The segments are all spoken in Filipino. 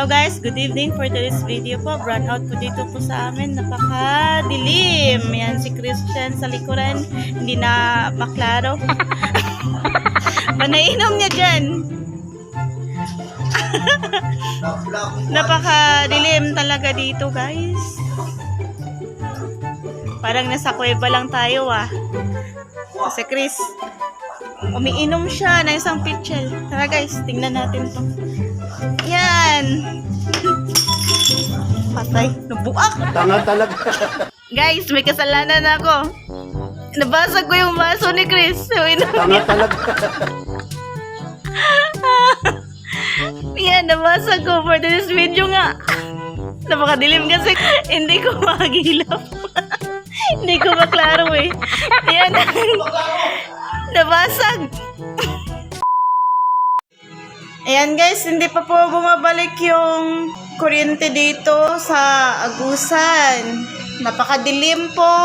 Hello guys, good evening for today's video po. Brown out po dito po sa amin. Napakadilim. Yan si Christian sa likuran. Hindi na maklaro. Manainom niya dyan. Napakadilim talaga dito guys. Parang nasa kuweba lang tayo Si Chris, umiinom siya na isang pitchel. Tara guys, tingnan natin to. Yan. Patay. Nabuak. Tanga talaga. Guys, may kasalanan ako. Nabasag ko yung baso ni Chris. Tanga talaga. Yan, nabasag ko for this video nga. Napakadilim kasi. Hindi ko makagilap. Hindi ko maklaro Yan. Nabasag. Ayan guys, hindi pa po bumabalik yung kuryente dito sa Agusan. Napakadilim po.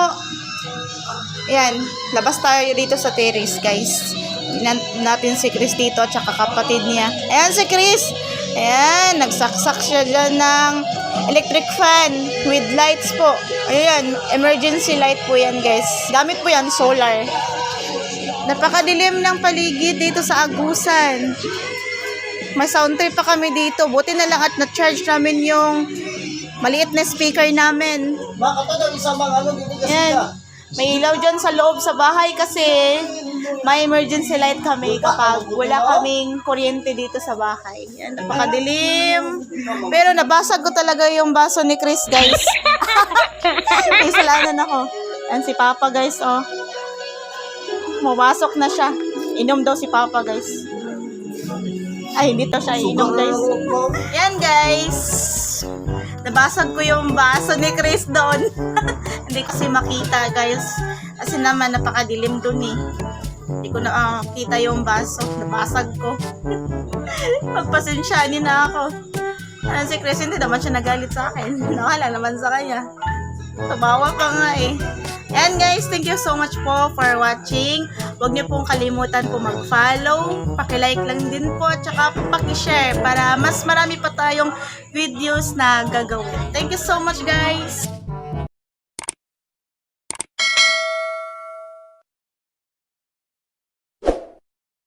Ayan, labas tayo dito sa terrace guys. Tingnan natin si Chris dito at saka kapatid niya. Ayan si Chris. Ayan, nagsaksak siya dyan ng electric fan with lights po. Ayan, emergency light po yan guys. Gamit po yan, solar. Napakadilim ng paligid dito sa Agusan. May sound trip pa kami dito. Buti na lang at na-charge namin yung maliit na speaker namin. Yan. May ilaw dyan sa loob sa bahay kasi may emergency light kami kapag wala kaming kuryente dito sa bahay. Yan, napakadilim. Pero nabasag ko talaga yung baso ni Chris, guys. May salanan ako. Yan si Papa, guys, Pumasok na siya. Inom daw si Papa, guys. Ay, hindi to siya inom, guys. Yan, guys. Nabasag ko yung baso ni Chris doon. Hindi ko makita, guys. Kasi naman, napakadilim doon Hindi ko na kita yung baso. Nabasag ko. Pagpasensyanin na ako. Si Chris, hindi naman siya nagalit sa akin. Nawala naman sa kanya. Tabawa pa nga Yan guys, thank you so much po for watching. Huwag niyo pong kalimutan po mag-follow. Paki-like lang din po at saka paki-share para mas marami pa tayong videos na gagawin. Thank you so much guys!